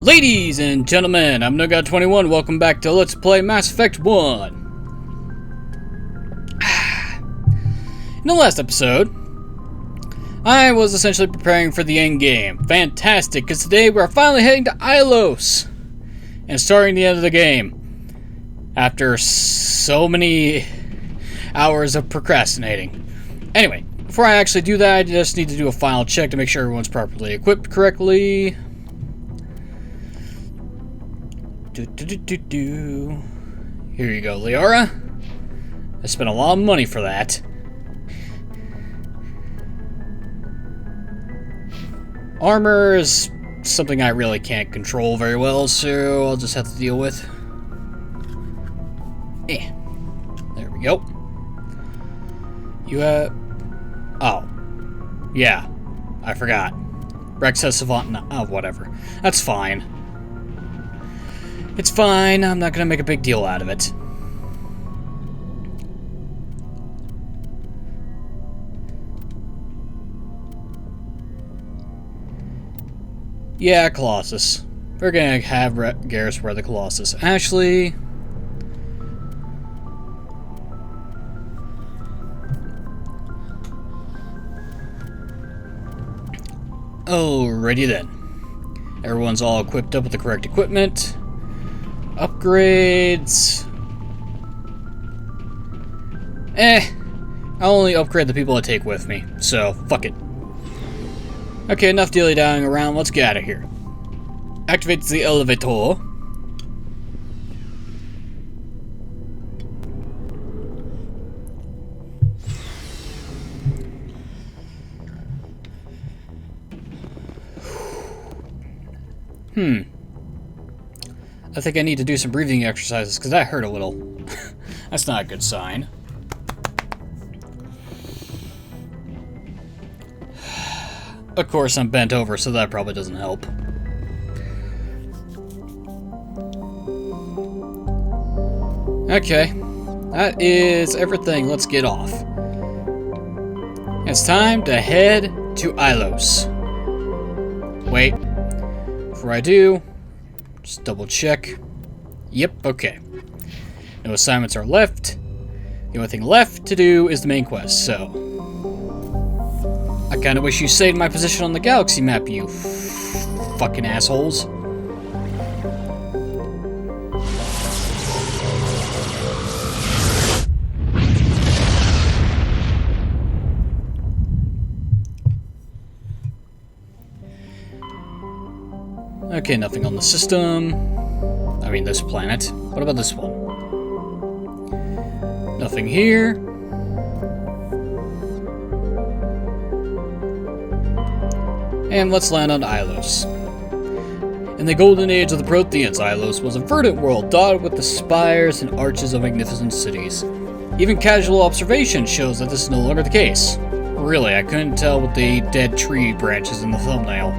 Ladies and gentlemen, I'm NoGod21. Welcome back to Let's Play Mass Effect 1. In the last episode, I was essentially preparing for the end game. Fantastic, because today we're finally heading to Ilos and starting the end of the game after so many hours of procrastinating. Anyway, before I actually do that, I just need to do a final check to make sure everyone's properly equipped correctly. Here you go, Liara. I spent a lot of money for that. Armor is something I really can't control very well, so I'll just have to deal with. There we go. You oh. Yeah. I forgot. Rex has Savant. Oh, whatever. That's fine. It's fine, I'm not gonna make a big deal out of it. Yeah, Colossus. We're gonna have Garrus wear the Colossus. Ashley. Alrighty then. Everyone's all equipped up with the correct equipment. Upgrades. I'll only upgrade the people I take with me, so fuck it. Okay, enough dilly-dallying around, let's get out of here. Activate the elevator. I think I need to do some breathing exercises because that hurt a little. That's not a good sign. Of course, I'm bent over, so that probably doesn't help. Okay, that is everything. Let's get off. It's time to head to Ilos. Wait, before I do, just double check. Yep, okay. No assignments are left. The only thing left to do is the main quest, so... I kinda wish you saved my position on the galaxy map, you fucking assholes. Okay, nothing on the system. I mean, this planet. What about this one? Nothing here. And let's land on Ilos. In the golden age of the Protheans, Ilos was a verdant world dotted with the spires and arches of magnificent cities. Even casual observation shows that this is no longer the case. Really, I couldn't tell with the dead tree branches in the thumbnail.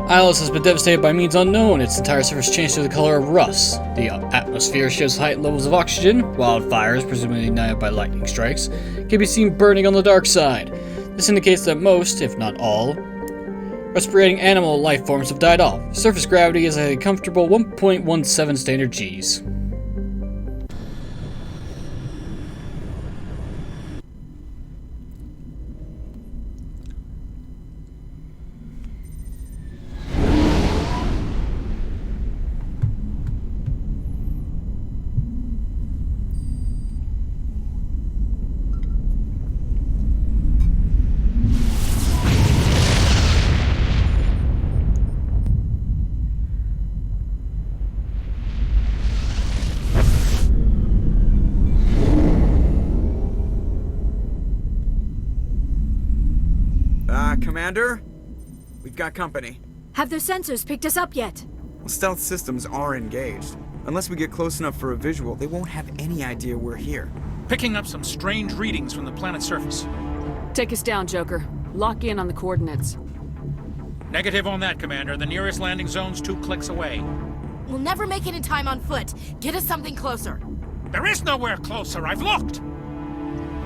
Ilos has been devastated by means unknown. Its entire surface changed to the color of rust. The atmosphere shows heightened levels of oxygen. Wildfires, presumably ignited by lightning strikes, can be seen burning on the dark side. This indicates that most, if not all, respirating animal life forms have died off. Surface gravity is a comfortable 1.17 standard Gs. Commander? We've got company. Have their sensors picked us up yet? Well, stealth systems are engaged. Unless we get close enough for a visual, they won't have any idea we're here. Picking up some strange readings from the planet's surface. Take us down, Joker. Lock in on the coordinates. Negative on that, Commander. The nearest landing zone's 2 clicks away. We'll never make it in time on foot. Get us something closer. There is nowhere closer. I've looked.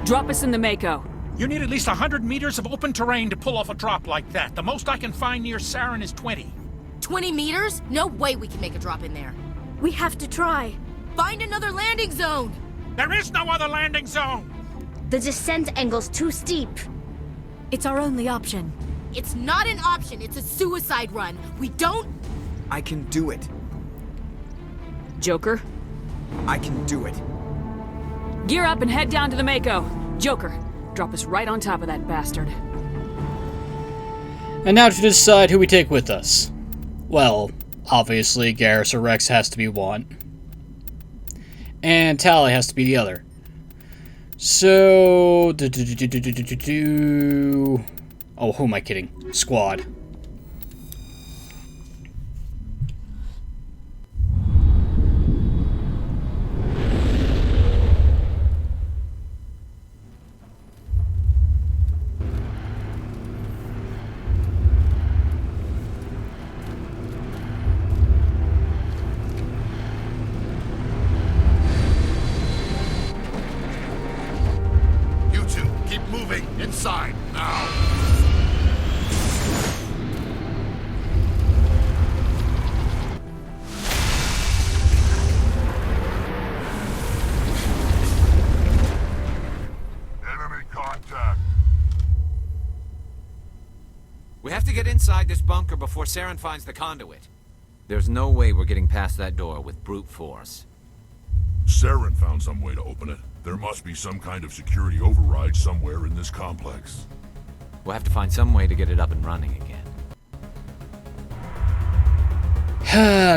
Drop us in the Mako. You need at least 100 meters of open terrain to pull off a drop like that. The most I can find near Saren is 20. 20 meters? No way we can make a drop in there. We have to try. Find another landing zone! There is no other landing zone! The descent angle's too steep. It's our only option. It's not an option, it's a suicide run. We don't... I can do it. Joker, I can do it. gear up and head down to the Mako. Joker, drop us right on top of that bastard. And now to decide who we take with us. Well, obviously Garrus or Rex has to be one. And Tally has to be the other. So... Oh, who am I kidding? Squad. You two, keep moving. Inside, now. Enemy contact. We have to get inside this bunker before Saren finds the conduit. There's no way we're getting past that door with brute force. Saren found some way to open it. There must be some kind of security override somewhere in this complex. We'll have to find some way to get it up and running again.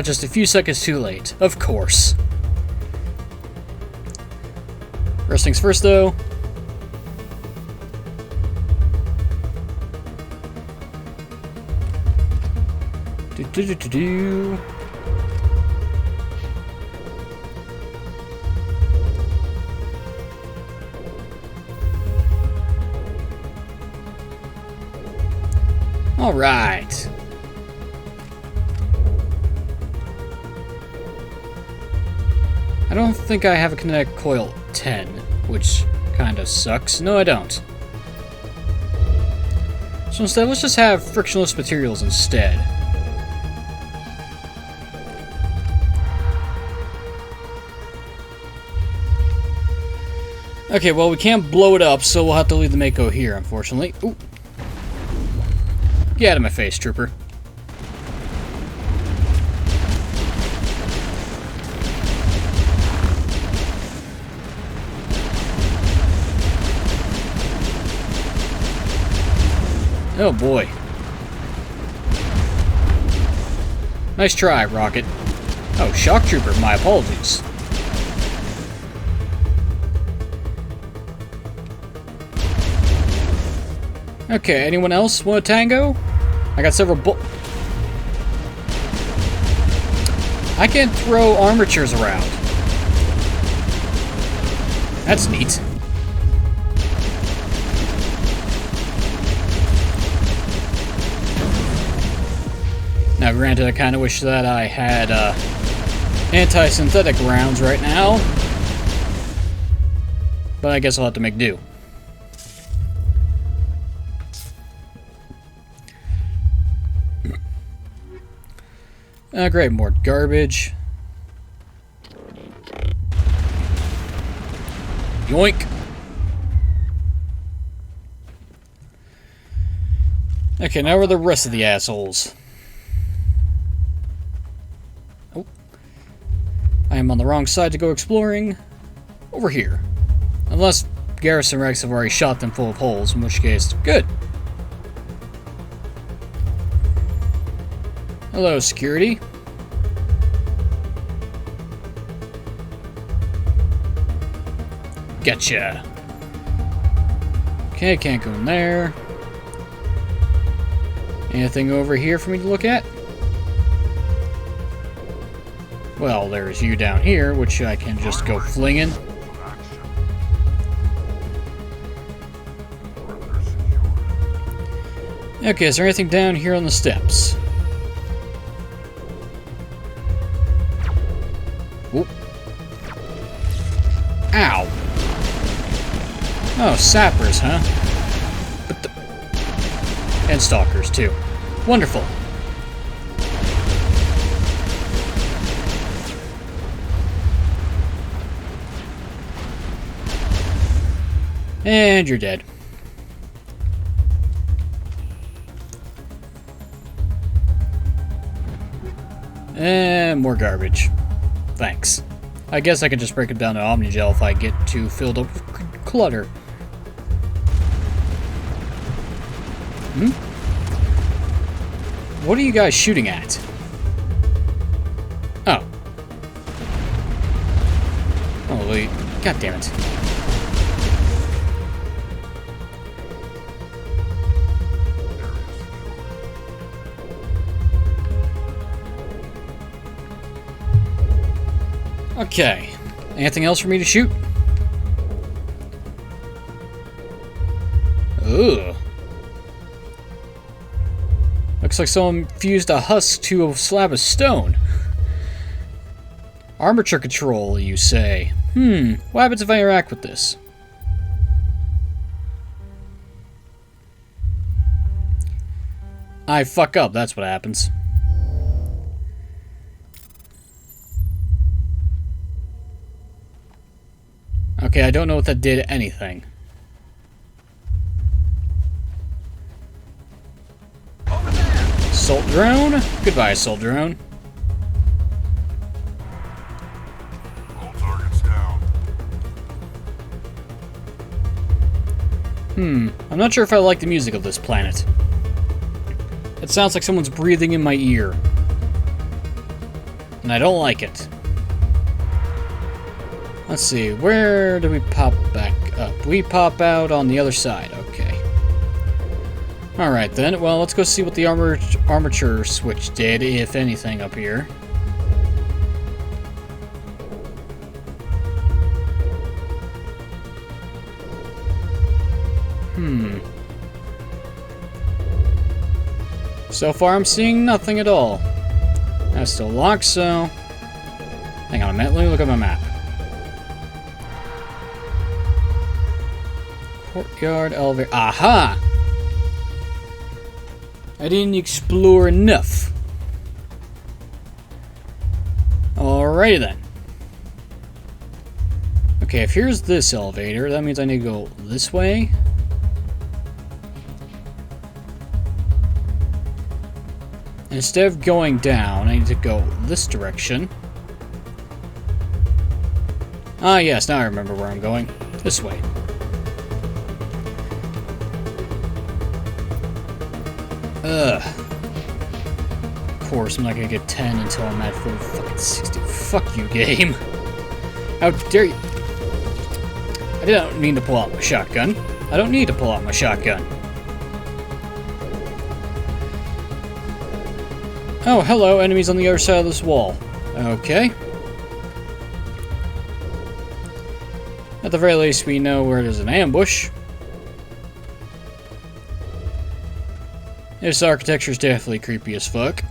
Just a few seconds too late. Of course. First things first, though. Do. All right. I don't think I have a kinetic coil 10, which kind of sucks. No, I don't. So instead, let's just have frictionless materials instead. Okay, well, we can't blow it up, so we'll have to leave the Mako here, unfortunately. Ooh. Get out of my face, trooper. Oh boy. Nice try, Rocket. Oh, Shock Trooper, my apologies. Okay, anyone else want a tango? I got several I can throw armatures around. That's neat. Now, granted, I kind of wish that I had anti-synthetic rounds right now, but I guess I'll have to make do. Great, more garbage. Yoink! Okay, now we're the rest of the assholes. Oh. I am on the wrong side to go exploring. Over here. Unless Garrus and Rex have already shot them full of holes, in which case, good. Hello, security. Gotcha. Okay, can't go in there. Anything over here for me to look at? Well, there's you down here, which I can just go flinging. Okay, is there anything down here on the steps? Oop. Ow. Oh, sappers, huh? But and stalkers, too. Wonderful. And you're dead. And more garbage. Thanks. I guess I can just break it down to Omnigel if I get too filled up with clutter. What are you guys shooting at? Oh. Oh, wait. God damn it. Okay. Anything else for me to shoot? Ugh. Looks like someone fused a husk to a slab of stone. Armature control, you say? What happens if I interact with this? I fuck up, that's what happens. Okay, I don't know if that did anything. Assault drone? Goodbye, assault drone. All targets down. I'm not sure if I like the music of this planet. It sounds like someone's breathing in my ear. And I don't like it. Let's see, where do we pop back up? We pop out on the other side, okay. Alright then, well, let's go see what the armature switch did, if anything, up here. So far I'm seeing nothing at all. That's still locked, so... Hang on a minute, let me look at my map. Courtyard, elevator... Aha! I didn't explore enough. Alrighty then. Okay, if here's this elevator, that means I need to go this way. Instead of going down, I need to go this direction. Ah, yes, now I remember where I'm going. This way. Ugh. Of course, I'm not gonna get 10 until I'm at full fucking 60. Fuck you, game. How dare you? I didn't mean to pull out my shotgun. I don't need to pull out my shotgun. Oh, hello, enemies on the other side of this wall. Okay. At the very least, we know where there's an ambush. This architecture is definitely creepy as fuck.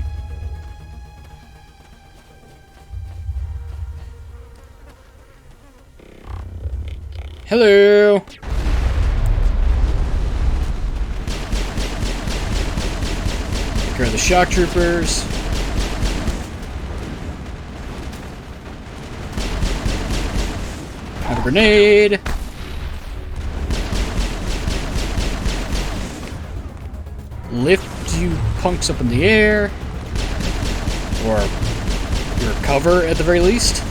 Hello! Take care of the shock troopers. Have a grenade. Lift you punks up in the air. Or your cover at the very least.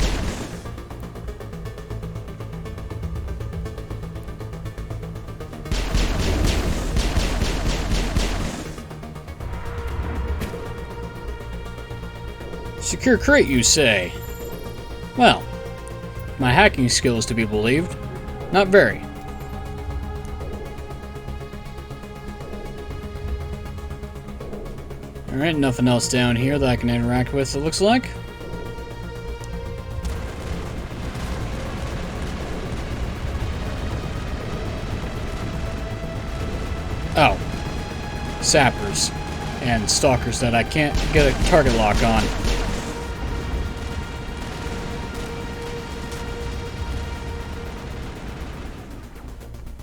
Secure crate, you say? Well, my hacking skill is to be believed. Not very. Alright, nothing else down here that I can interact with, it looks like. Oh. Sappers. And stalkers that I can't get a target lock on.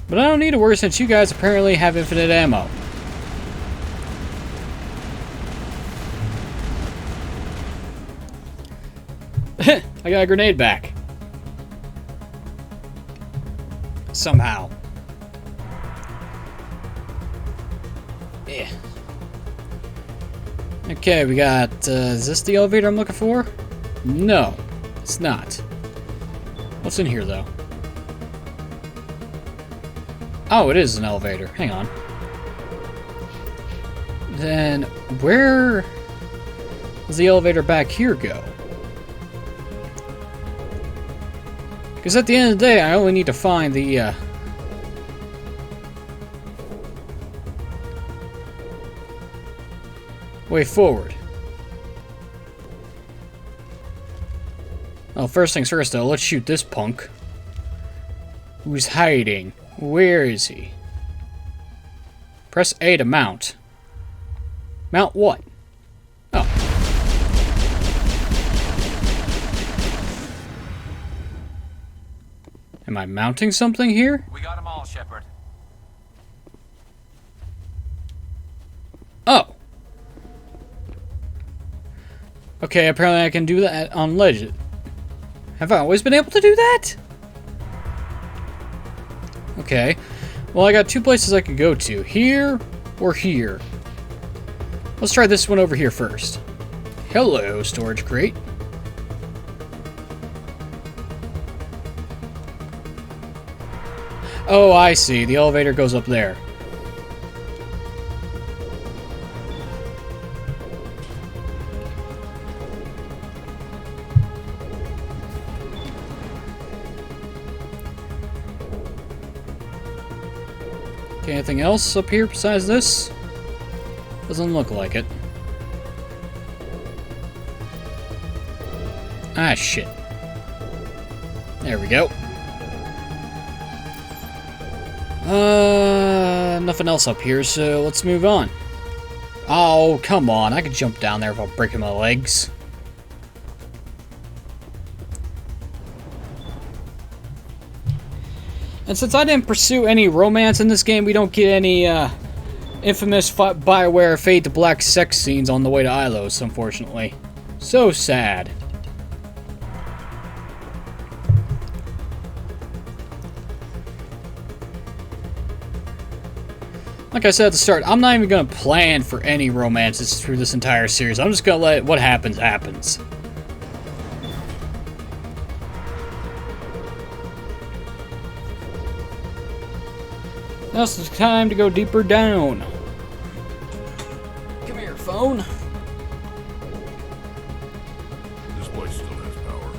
But I don't need to worry since you guys apparently have infinite ammo. I got a grenade back. Somehow. Yeah. Okay, we got, is this the elevator I'm looking for? No, it's not. What's in here, though? Oh, it is an elevator. Hang on. Then, where does the elevator back here go? Because at the end of the day, I only need to find the, way forward. Well, first things first, though, let's shoot this punk. Who's hiding? Where is he? Press A to mount. Mount what? Oh. Am I mounting something here? We got them all, Shepard. Oh. Okay, apparently I can do that on Legend. Have I always been able to do that? Okay. Well, I got two places I could go to. Here or here. Let's try this one over here first. Hello, storage crate. Oh, I see. The elevator goes up there. Okay, anything else up here besides this? Doesn't look like it. Ah, shit. There we go. Nothing else up here, so let's move on. Oh, come on. I could jump down there without breaking my legs. And since I didn't pursue any romance in this game, we don't get any, infamous BioWare Fade to Black sex scenes on the way to Ilos, unfortunately. So sad. Like I said at the start, I'm not even going to plan for any romances through this entire series. I'm just going to let what happens, happens. Now it's time to go deeper down. Come here, phone. This place still has power.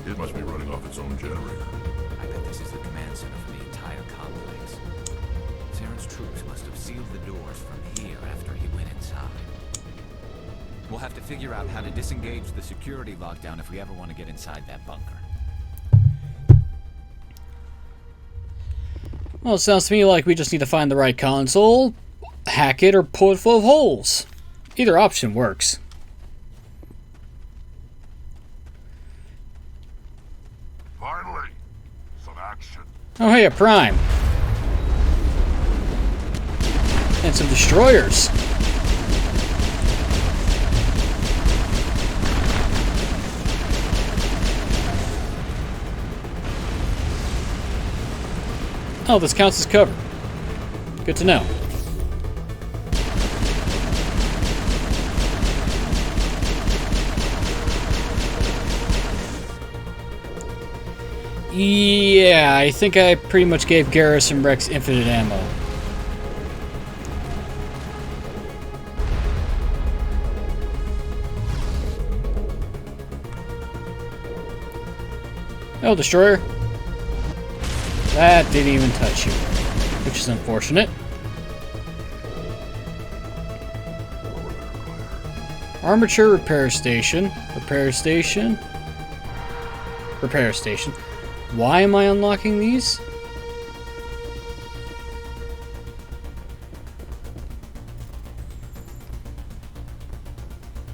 It must be running off its own generator. I bet this is the command center for the entire complex. Saren's troops must have sealed the doors from here after he went inside. We'll have to figure out how to disengage the security lockdown if we ever want to get inside that bunker. Well, it sounds to me like we just need to find the right console, hack it, or pull it full of holes. Either option works. Finally, some action. Oh, hey, a Prime. And some destroyers. Oh, this counts as cover. Good to know. Yeah, I think I pretty much gave Garrus and Rex infinite ammo. Oh, destroyer. That didn't even touch you, which is unfortunate. Armature repair station. Repair station. Repair station. Why am I unlocking these?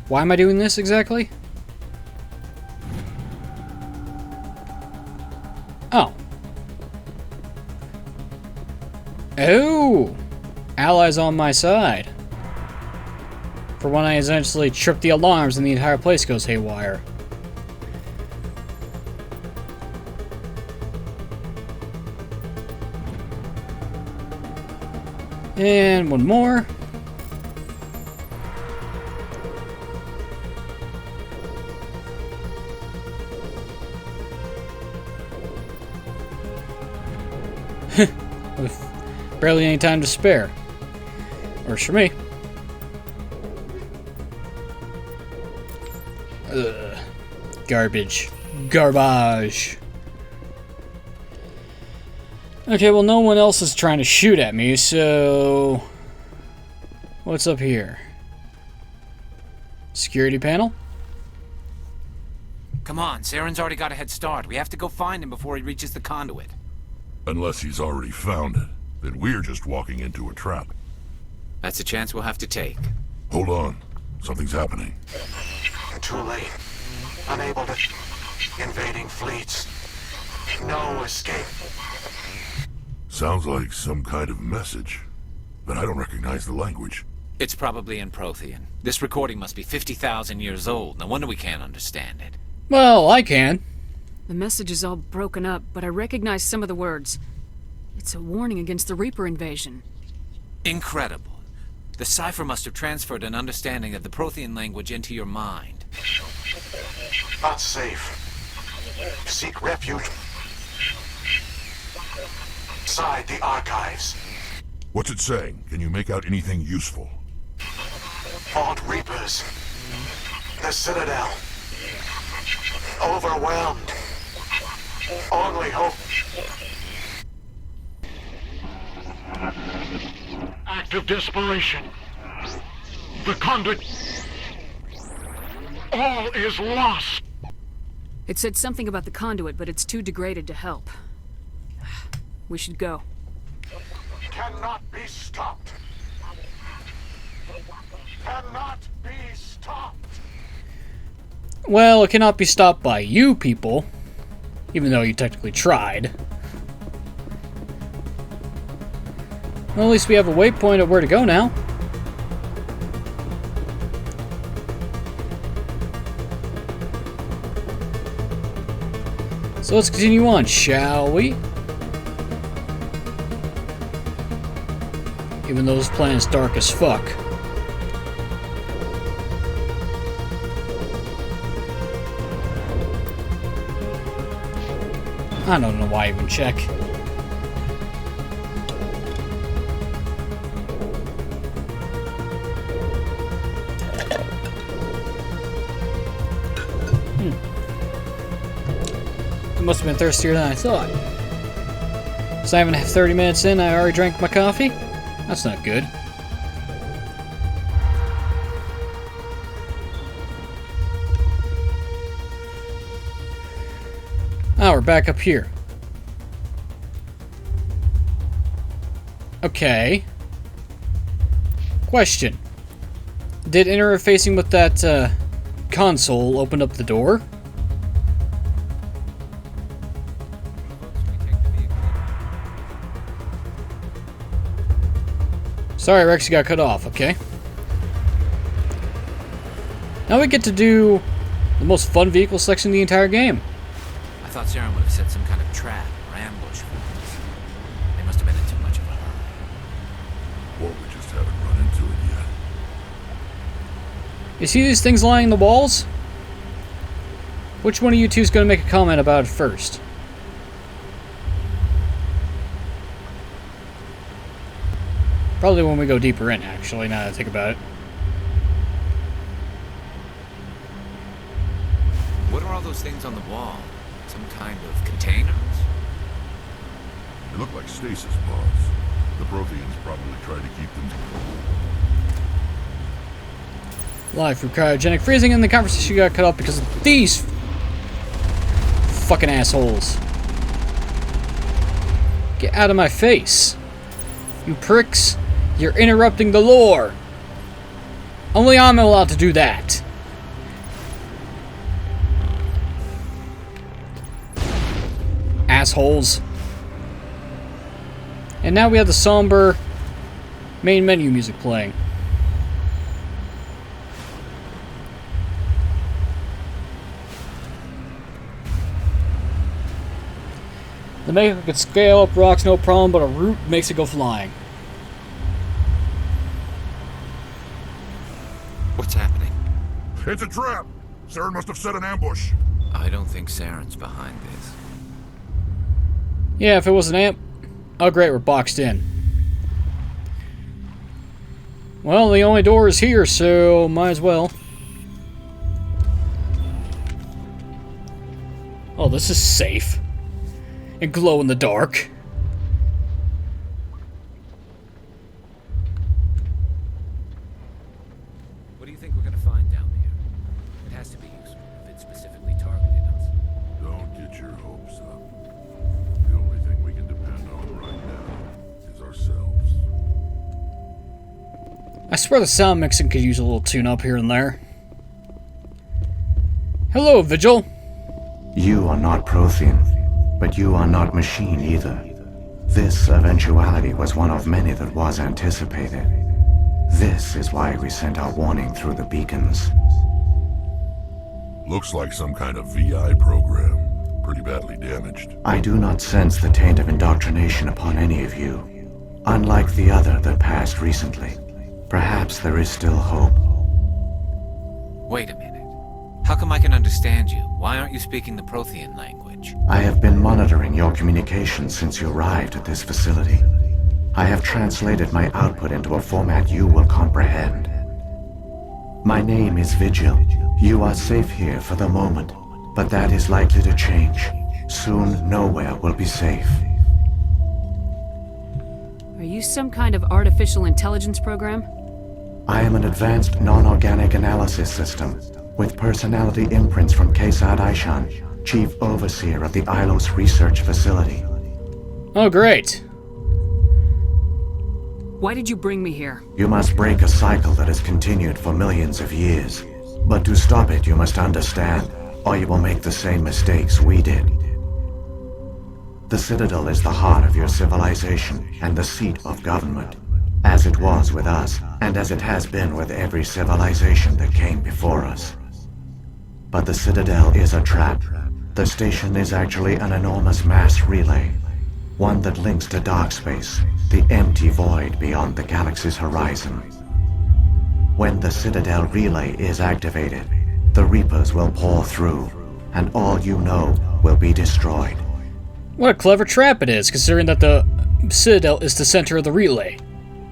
Why am I doing this exactly? Oh. Oh! Allies on my side. For when I essentially trip the alarms and the entire place goes haywire. And one more. With barely any time to spare. Works for me. Ugh. Garbage. Garbage. Okay, well, no one else is trying to shoot at me, so... What's up here? Security panel? Come on, Saren's already got a head start. We have to go find him before he reaches the conduit. Unless he's already found it, then we're just walking into a trap. That's a chance we'll have to take. Hold on. Something's happening. Too late. Unable to... Invading fleets. No escape. Sounds like some kind of message, but I don't recognize the language. It's probably in Prothean. This recording must be 50,000 years old. No wonder we can't understand it. Well, I can. The message is all broken up, but I recognize some of the words. It's a warning against the Reaper invasion. Incredible. The cipher must have transferred an understanding of the Prothean language into your mind. Not safe. Seek refuge. Inside the archives. What's it saying? Can you make out anything useful? Fought Reapers. The Citadel. Overwhelmed. Only hope. Act of desperation. The conduit. All is lost. It said something about the conduit, but it's too degraded to help. We should go. Cannot be stopped. Cannot be stopped. Well, it cannot be stopped by you people, even though you technically tried. Well, at least we have a waypoint of where to go now. So let's continue on, shall we? Even though this planet's dark as fuck. I don't know why I even check. I must have been thirstier than I thought. So I haven't 30 minutes in, I already drank my coffee? That's not good. Ah, we're back up here. Okay. Question. Did interfacing with that console open up the door? Sorry, Rex, you got cut off. Okay. Now we get to do the most fun vehicle selection in the entire game. I thought Saren would have set some kind of trap or ambush for us. They must have been in too much of a hurry. Or we just haven't run into it yet. You see these things lying in the walls? Which one of you two is going to make a comment about it first? Probably when we go deeper in, actually, now that I think about it. What are all those things on the wall? Some kind of containers? They look like stasis pods. The Protheans probably tried to keep them... Live through cryogenic freezing, and the conversation got cut off because of these fucking assholes. Get out of my face. You pricks. You're interrupting the lore. Only I'm allowed to do that. Assholes. And now we have the somber main menu music playing. The Maker could scale up rocks no problem, but a root makes it go flying. What's happening? It's a trap! Saren must have set an ambush. I don't think Saren's behind this. Yeah, if it was an Oh great, we're boxed in. Well, the only door is here, so might as well. Oh, this is safe. And glow in the dark. What do you think we're gonna find down there? It has to be useful if it specifically targeted us. Don't get your hopes up. The only thing we can depend on right now is ourselves. I swear the sound mixing could use a little tune-up here and there. Hello, Vigil. You are not Prothean, but you are not machine either. This eventuality was one of many that was anticipated. This is why we sent our warning through the beacons. Looks like some kind of VI program. Pretty badly damaged. I do not sense the taint of indoctrination upon any of you. Unlike the other that passed recently, perhaps there is still hope. Wait a minute. How come I can understand you? Why aren't you speaking the Prothean language? I have been monitoring your communications since you arrived at this facility. I have translated my output into a format you will comprehend. My name is Vigil. You are safe here for the moment, but that is likely to change. Soon, nowhere will be safe. Are you some kind of artificial intelligence program? I am an advanced non-organic analysis system, with personality imprints from Kesad Aishan, Chief Overseer of the Ilos Research Facility. Oh, great. Why did you bring me here? You must break a cycle that has continued for millions of years. But to stop it, you must understand, or you will make the same mistakes we did. The Citadel is the heart of your civilization and the seat of government, as it was with us, and as it has been with every civilization that came before us. But the Citadel is a trap. The station is actually an enormous mass relay, one that links to dark space, the empty void beyond the galaxy's horizon. When the Citadel relay is activated, the Reapers will pour through, and all you know will be destroyed. What a clever trap it is, considering that the Citadel is the center of the relay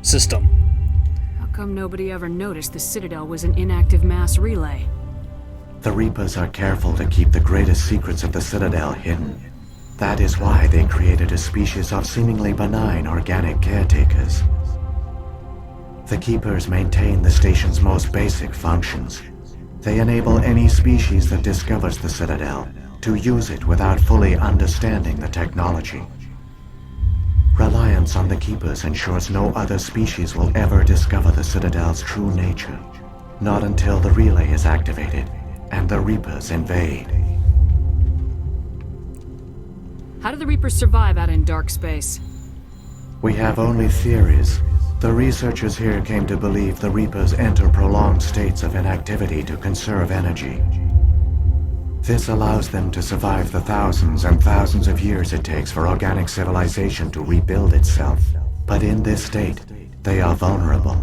system. How come nobody ever noticed the Citadel was an inactive mass relay? The Reapers are careful to keep the greatest secrets of the Citadel hidden. That is why they created a species of seemingly benign organic caretakers. The Keepers maintain the station's most basic functions. They enable any species that discovers the Citadel to use it without fully understanding the technology. Reliance on the Keepers ensures no other species will ever discover the Citadel's true nature. Not until the relay is activated and the Reapers invade. How do the Reapers survive out in dark space? We have only theories. The researchers here came to believe the Reapers enter prolonged states of inactivity to conserve energy. This allows them to survive the thousands and thousands of years it takes for organic civilization to rebuild itself. But in this state, they are vulnerable.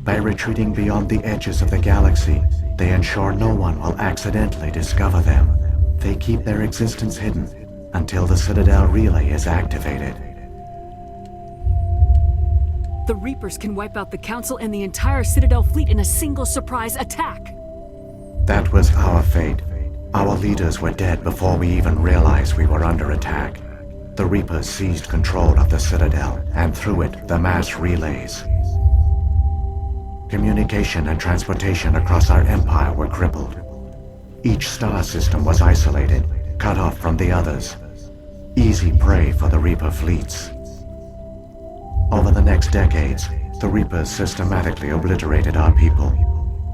By retreating beyond the edges of the galaxy, they ensure no one will accidentally discover them. They keep their existence hidden until the Citadel relay is activated. The Reapers can wipe out the Council and the entire Citadel fleet in a single surprise attack. That was our fate. Our leaders were dead before we even realized we were under attack. The Reapers seized control of the Citadel, and through it, the mass relays. Communication and transportation across our empire were crippled. Each star system was isolated, cut off from the others. Easy prey for the Reaper fleets. Over the next decades, the Reapers systematically obliterated our people.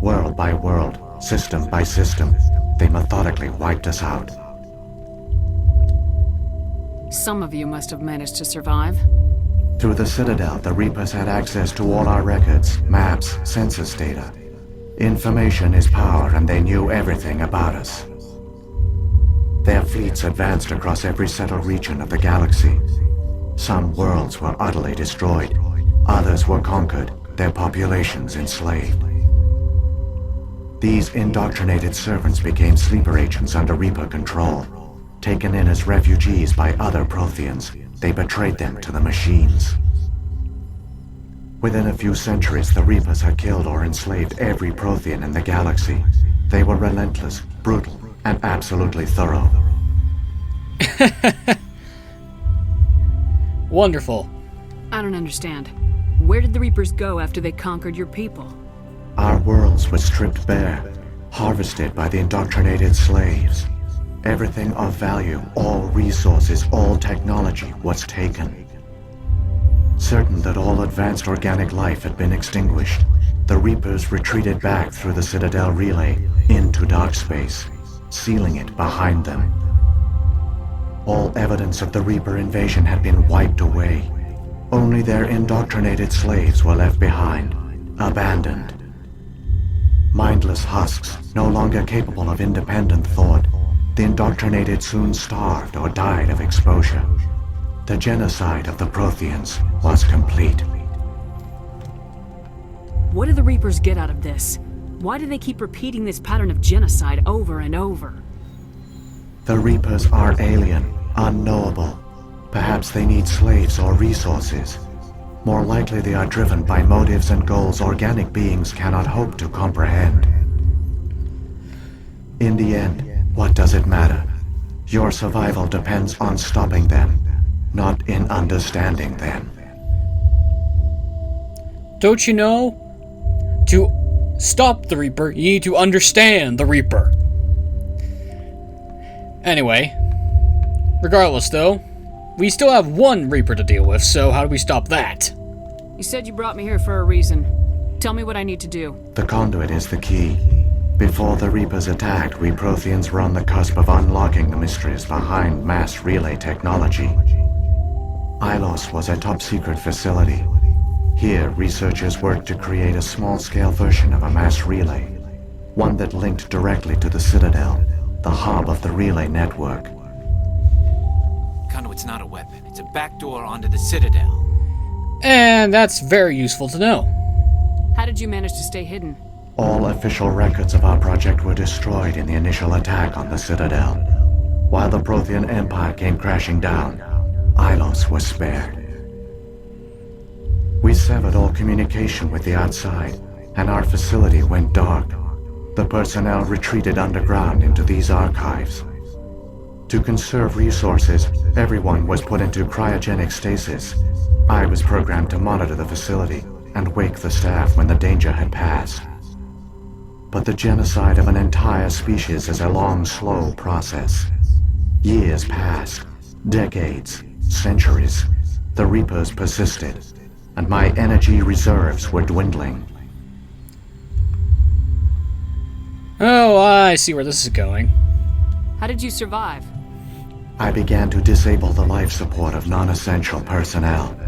World by world, system by system, they methodically wiped us out. Some of you must have managed to survive. Through the Citadel, the Reapers had access to all our records, maps, census data. Information is power, and they knew everything about us. Their fleets advanced across every settled region of the galaxy. Some worlds were utterly destroyed. Others were conquered, their populations enslaved. These indoctrinated servants became sleeper agents under Reaper control, taken in as refugees by other Protheans, they betrayed them to the machines. Within a few centuries, the Reapers had killed or enslaved every Prothean in the galaxy. They were relentless, brutal, and absolutely thorough. Wonderful. I don't understand. Where did the Reapers go after they conquered your people? Our worlds were stripped bare, harvested by the indoctrinated slaves. Everything of value, all resources, all technology was taken. Certain that all advanced organic life had been extinguished, the Reapers retreated back through the Citadel relay into dark space, sealing it behind them. All evidence of the Reaper invasion had been wiped away. Only their indoctrinated slaves were left behind, abandoned. Mindless husks, no longer capable of independent thought, the indoctrinated soon starved or died of exposure. The genocide of the Protheans was complete. What do the Reapers get out of this? Why do they keep repeating this pattern of genocide over and over? The Reapers are alien, unknowable. Perhaps they need slaves or resources. More likely they are driven by motives and goals organic beings cannot hope to comprehend. In the end, what does it matter? Your survival depends on stopping them, not in understanding them. Don't you know? To stop the Reaper, you need to understand the Reaper. Anyway, regardless though, we still have one Reaper to deal with, so how do we stop that? You said you brought me here for a reason. Tell me what I need to do. The conduit is the key. Before the Reapers attacked, we Protheans were on the cusp of unlocking the mysteries behind mass relay technology. Ilos was a top-secret facility. Here, researchers worked to create a small-scale version of a mass relay, one that linked directly to the Citadel, the hub of the relay network. Conduit's not a weapon. It's a backdoor onto the Citadel. And that's very useful to know. How did you manage to stay hidden? All official records of our project were destroyed in the initial attack on the Citadel. While the Prothean Empire came crashing down, Ilos was spared. We severed all communication with the outside, and our facility went dark. The personnel retreated underground into these archives. To conserve resources, everyone was put into cryogenic stasis. I was programmed to monitor the facility and wake the staff when the danger had passed. But the genocide of an entire species is a long, slow process. Years passed, decades, centuries. The Reapers persisted, and my energy reserves were dwindling. Oh, I see where this is going. How did you survive? I began to disable the life support of non-essential personnel.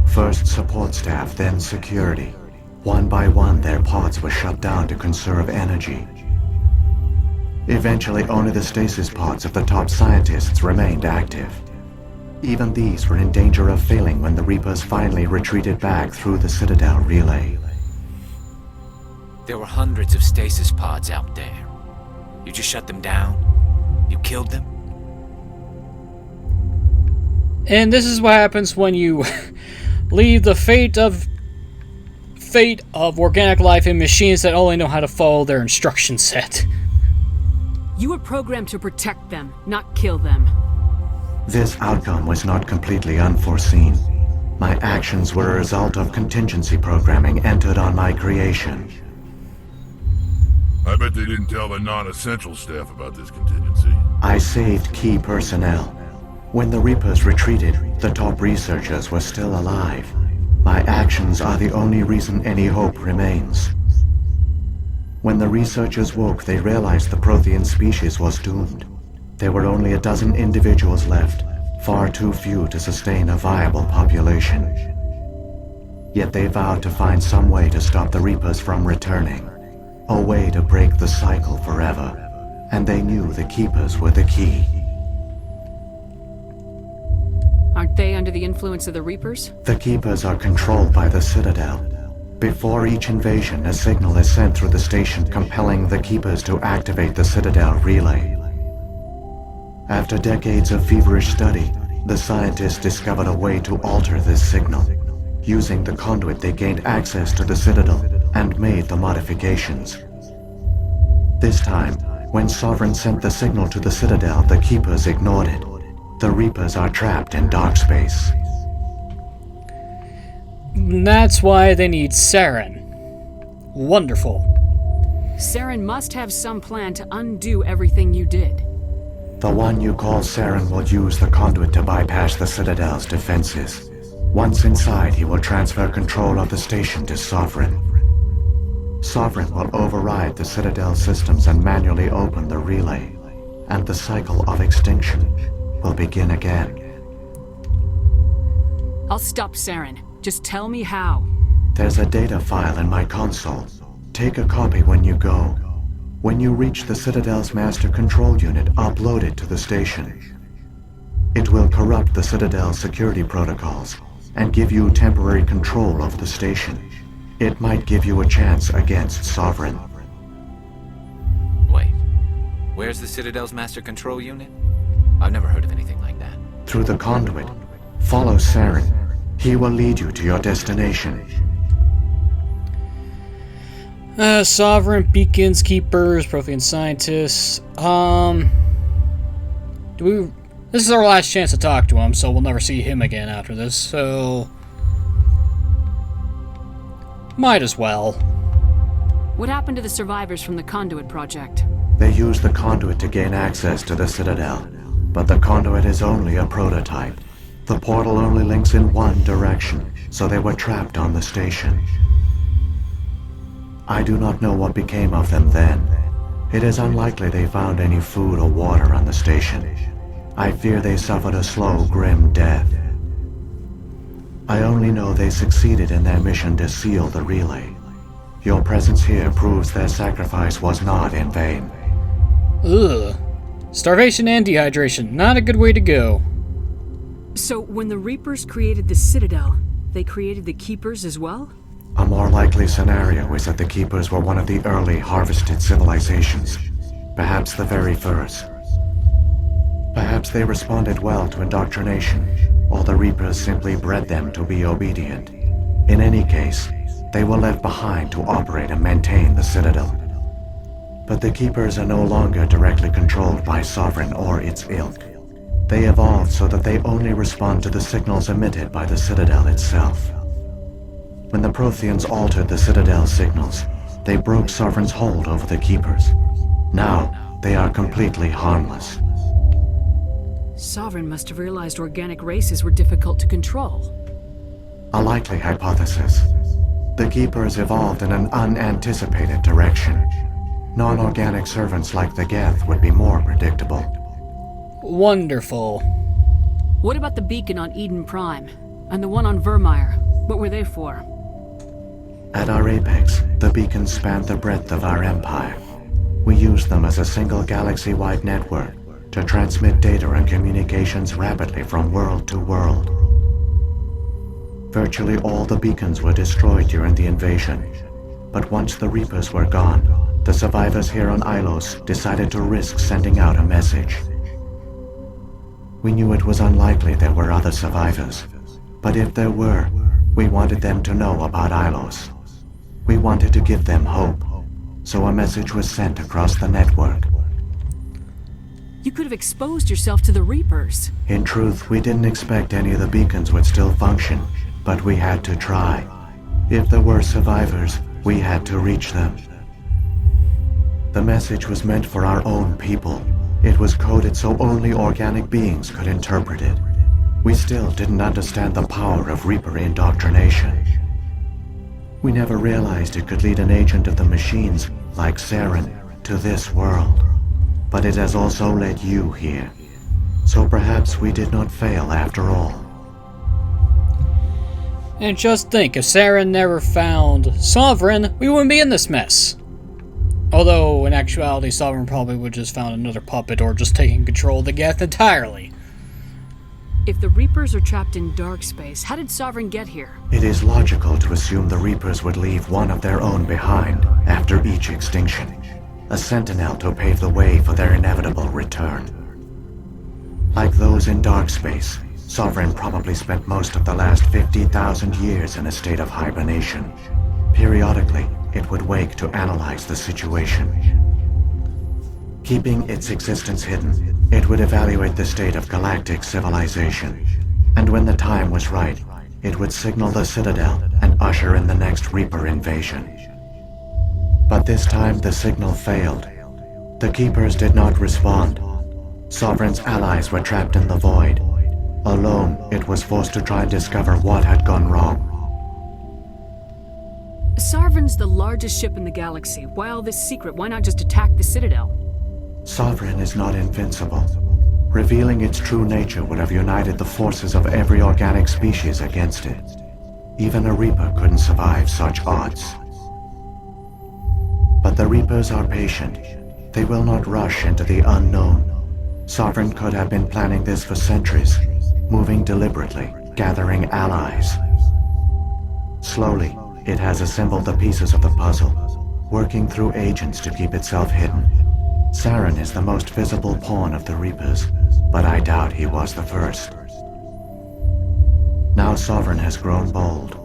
First support staff, then security. One by one, their pods were shut down to conserve energy. Eventually, only the stasis pods of the top scientists remained active. Even these were in danger of failing when the Reapers finally retreated back through the Citadel relay. There were hundreds of stasis pods out there. You just shut them down? You killed them? And this is what happens when you leave the fate of organic life in machines that only know how to follow their instruction set. You were programmed to protect them, not kill them. This outcome was not completely unforeseen. My actions were a result of contingency programming entered on my creation. I bet they didn't tell the non-essential staff about this contingency. I saved key personnel. When the Reapers retreated, the top researchers were still alive. My actions are the only reason any hope remains. When the researchers woke, they realized the Prothean species was doomed. There were only a dozen individuals left, far too few to sustain a viable population. Yet they vowed to find some way to stop the Reapers from returning, a way to break the cycle forever, and they knew the Keepers were the key. Aren't they under the influence of the Reapers? The Keepers are controlled by the Citadel. Before each invasion, a signal is sent through the station compelling the Keepers to activate the Citadel relay. After decades of feverish study, The scientists discovered a way to alter this signal. Using the conduit, they gained access to the Citadel and made the modifications. This time, when Sovereign sent the signal to the Citadel, the Keepers ignored it. The Reapers are trapped in dark space. That's why they need Saren. Wonderful. Saren must have some plan to undo everything you did. The one you call Saren will use the conduit to bypass the Citadel's defenses. Once inside, he will transfer control of the station to Sovereign. Sovereign will override the Citadel systems and manually open the relay, and the cycle of extinction will begin again. I'll stop Saren. Just tell me how. There's a data file in my console. Take a copy when you go. When you reach the Citadel's master control unit, upload it to the station. It will corrupt the Citadel's security protocols and give you temporary control of the station. It might give you a chance against Sovereign. Wait. Where's the Citadel's master control unit? I've never heard of anything like that. Through the conduit, follow Saren. He will lead you to your destination. Sovereign, beacons, keepers, Prothean scientists. This is our last chance to talk to him, so we'll never see him again after this, so... might as well. What happened to the survivors from the Conduit project? They used the conduit to gain access to the Citadel, but the conduit is only a prototype. The portal only links in one direction, so they were trapped on the station. I do not know what became of them then. It is unlikely they found any food or water on the station. I fear they suffered a slow, grim death. I only know they succeeded in their mission to seal the relay. Your presence here proves their sacrifice was not in vain. Ugh. Starvation and dehydration. Not a good way to go. So, when the Reapers created the Citadel, they created the Keepers as well? A more likely scenario is that the Keepers were one of the early harvested civilizations. Perhaps the very first. Perhaps they responded well to indoctrination, or the Reapers simply bred them to be obedient. In any case, they were left behind to operate and maintain the Citadel. But the Keepers are no longer directly controlled by Sovereign or its ilk. They evolved so that they only respond to the signals emitted by the Citadel itself. When the Protheans altered the Citadel's signals, they broke Sovereign's hold over the Keepers. Now, they are completely harmless. Sovereign must have realized organic races were difficult to control. A likely hypothesis. The Keepers evolved in an unanticipated direction. Non-organic servants like the Geth would be more predictable. Wonderful. What about the beacon on Eden Prime? And the one on Vermeer? What were they for? At our apex, the beacons spanned the breadth of our empire. We used them as a single galaxy-wide network to transmit data and communications rapidly from world to world. Virtually all the beacons were destroyed during the invasion, but once the Reapers were gone, the survivors here on Ilos decided to risk sending out a message. We knew it was unlikely there were other survivors, but if there were, we wanted them to know about Ilos. We wanted to give them hope, so a message was sent across the network. You could have exposed yourself to the Reapers. In truth, we didn't expect any of the beacons would still function, but we had to try. If there were survivors, we had to reach them. The message was meant for our own people. It was coded so only organic beings could interpret it. We still didn't understand the power of Reaper indoctrination. We never realized it could lead an agent of the machines, like Saren, to this world. But it has also led you here. So perhaps we did not fail after all. And just think, if Saren never found Sovereign, we wouldn't be in this mess. Although, in actuality, Sovereign probably would just found another puppet or just taking control of the Geth entirely. If the Reapers are trapped in dark space, how did Sovereign get here? It is logical to assume the Reapers would leave one of their own behind after each extinction. A sentinel to pave the way for their inevitable return. Like those in dark space, Sovereign probably spent most of the last 50,000 years in a state of hibernation. Periodically, it would wake to analyze the situation. Keeping its existence hidden, it would evaluate the state of galactic civilization. And when the time was right, it would signal the Citadel and usher in the next Reaper invasion. But this time the signal failed. The Keepers did not respond. Sovereign's allies were trapped in the void. Alone, it was forced to try and discover what had gone wrong. Sovereign's the largest ship in the galaxy. Why all this secret? Why not just attack the Citadel? Sovereign is not invincible. Revealing its true nature would have united the forces of every organic species against it. Even a Reaper couldn't survive such odds. But the Reapers are patient. They will not rush into the unknown. Sovereign could have been planning this for centuries, moving deliberately, gathering allies. Slowly, it has assembled the pieces of the puzzle, working through agents to keep itself hidden. Saren is the most visible pawn of the Reapers, but I doubt he was the first. Now Sovereign has grown bold.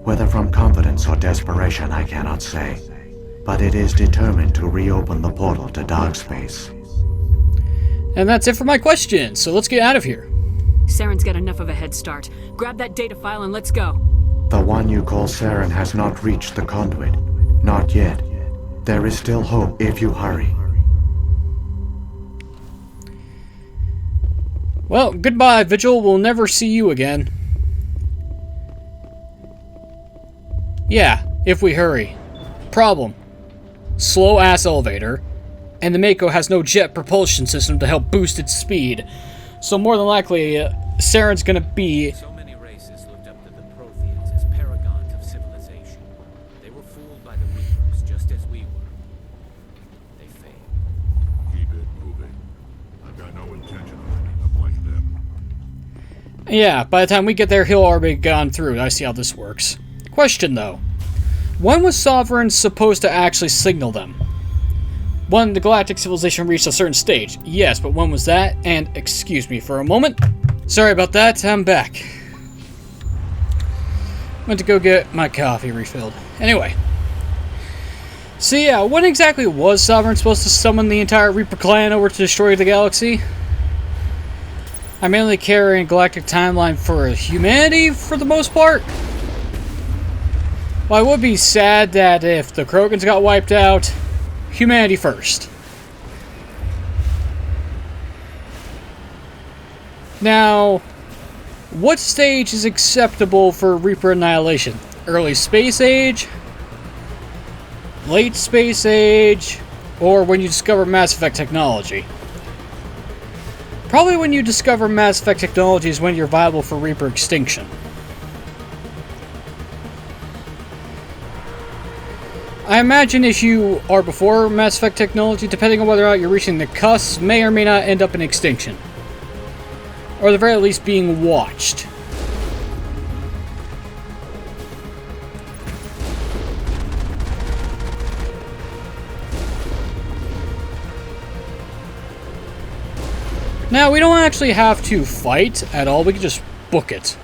Whether from confidence or desperation, I cannot say. But it is determined to reopen the portal to dark space. And that's it for my questions, so let's get out of here. Saren's got enough of a head start. Grab that data file and let's go. The one you call Saren has not reached the conduit. Not yet. There is still hope if you hurry. Well, goodbye, Vigil. We'll never see you again. Yeah, if we hurry. Problem. Slow-ass elevator. And the Mako has no jet propulsion system to help boost its speed. So more than likely, Saren's gonna be... So many races looked up to the Protheans as paragons of civilization. They were fooled by the Reapers, just as we were. They failed. Keep it moving. I've got no intention of ending up like them. Yeah, by the time we get there, he'll already gone through. I see how this works. Question, though. When was Sovereign supposed to actually signal them? When the galactic civilization reached a certain stage. Yes, but when was that? And excuse me for a moment. Sorry about that, I'm back. Went to go get my coffee refilled. Anyway. So yeah, when exactly was Sovereign supposed to summon the entire Reaper clan over to destroy the galaxy? I'm mainly carrying galactic timeline for humanity for the most part. Well, I would be sad that if the Krogans got wiped out, humanity first. Now, what stage is acceptable for Reaper annihilation? Early Space Age? Late Space Age? Or when you discover Mass Effect technology? Probably when you discover Mass Effect technology is when you're viable for Reaper extinction. I imagine if you are before Mass Effect technology, depending on whether or not you're reaching the cusp, may or may not end up in extinction. Or at the very least being watched. Now, we don't actually have to fight at all, we can just book it.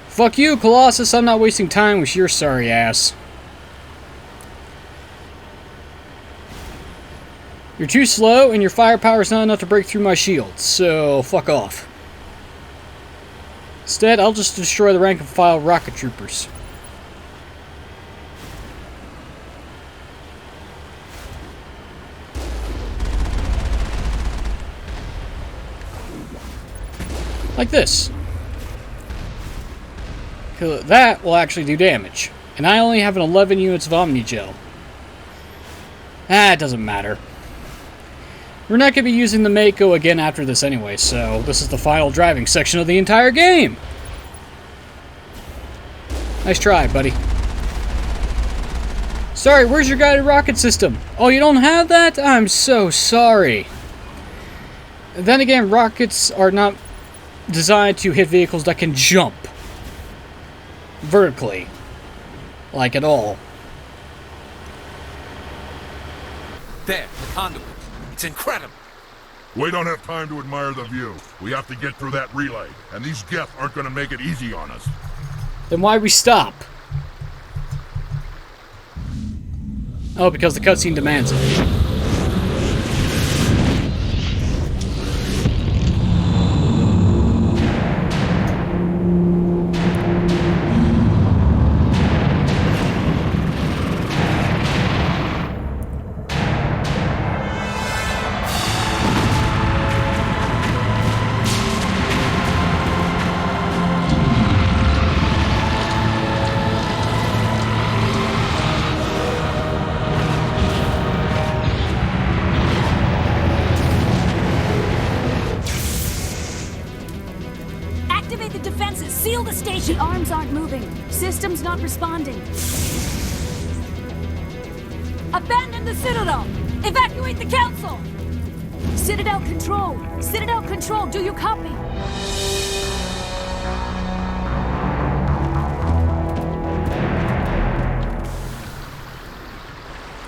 Fuck you, Colossus, I'm not wasting time with your sorry ass. You're too slow, and your firepower is not enough to break through my shield, so fuck off. Instead, I'll just destroy the rank-and-file rocket troopers. Like this. That will actually do damage. And I only have an 11 units of Omni-Gel. It doesn't matter. We're not going to be using the Mako again after this anyway, so this is the final driving section of the entire game. Nice try, buddy. Sorry, where's your guided rocket system? Oh, you don't have that? I'm so sorry. Then again, rockets are not designed to hit vehicles that can jump vertically, like at all. There, the conduit. It's incredible. We don't have time to admire the view. We have to get through that relay, and these Geth aren't gonna make it easy on us. Then why we stop? Oh, because the cutscene demands it. Activate the defenses! Seal the station! The arms aren't moving. Systems not responding. Abandon the Citadel! Evacuate the Council! Citadel Control! Citadel Control, do you copy?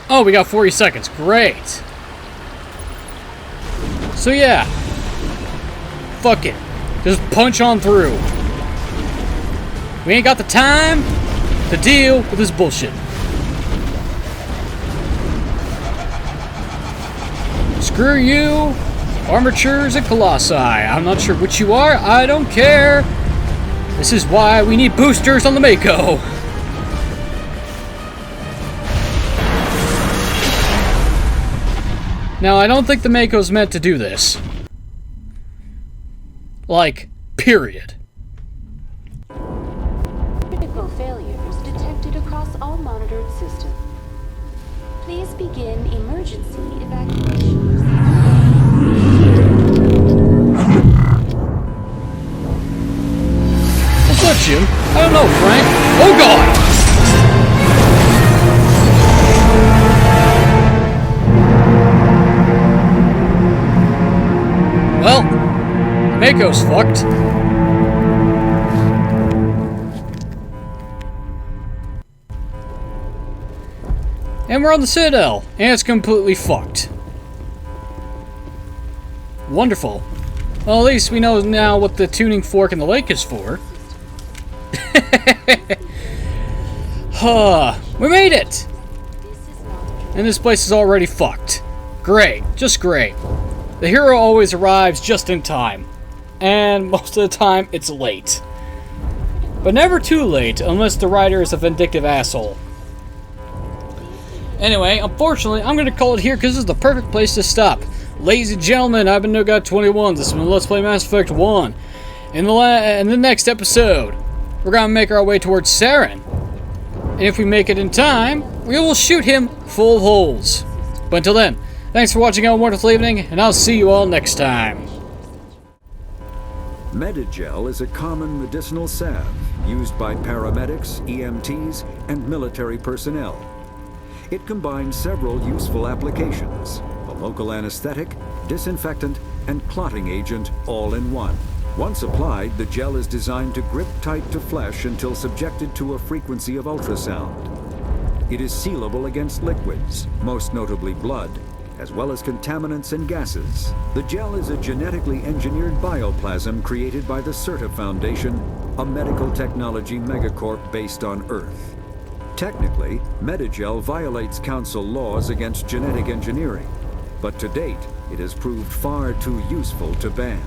Oh, we got 40 seconds. Great. So yeah. Fuck it. Just punch on through. We ain't got the time to deal with this bullshit. Screw you, armatures and colossi. I'm not sure which you are. I don't care. This is why we need boosters on the Mako. Now, I don't think the Mako's meant to do this. Like, period. Critical failures detected across all monitored systems. Please begin emergency evacuation. What's up, Jim? I don't know, Frank. Oh, God! Well, Mako's fucked. And we're on the Citadel, and it's completely fucked. Wonderful. Well, at least we know now what the tuning fork in the lake is for. We made it! And this place is already fucked. Great, just great. The hero always arrives just in time. And most of the time, it's late. But never too late, unless the writer is a vindictive asshole. Anyway, unfortunately, I'm going to call it here because this is the perfect place to stop. Ladies and gentlemen, I've been NoGod21. This has been Let's Play Mass Effect 1. In the next episode, we're going to make our way towards Saren. And if we make it in time, we will shoot him full of holes. But until then, thanks for watching. Have a wonderful evening, and I'll see you all next time. Medigel is a common medicinal salve used by paramedics, EMTs, and military personnel. It combines several useful applications: a local anesthetic, disinfectant, and clotting agent all in one. Once applied, the gel is designed to grip tight to flesh until subjected to a frequency of ultrasound. It is sealable against liquids, most notably blood, as well as contaminants and gases. The gel is a genetically engineered bioplasm created by the Certa Foundation, a medical technology megacorp based on Earth. Technically, Medigel violates Council laws against genetic engineering, but to date, it has proved far too useful to ban.